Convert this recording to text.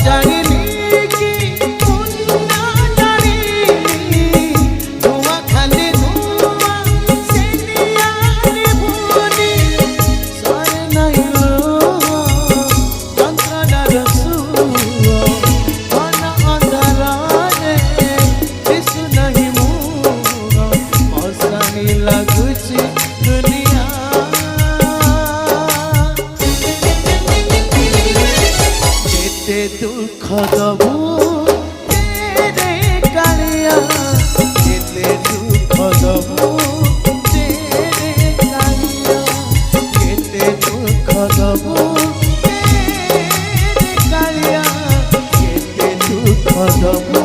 জানিলি কি পুণ্য জানিলি ধোঁয়া খালি ধোঁয়া সেনিয়ানি ভুনি সরে নাইল যন্ত্রণার সুর ঘন অন্ধরারে দিশু নাহি মুর অশানি লাগুছি দুনিয়া যেতে দুঃখ দবু রে কালিয়া যেতে দুঃখ দবু রে কালিয়া যেতে দুঃখ দবু রে কালিয়া যেতে দুঃখ দবু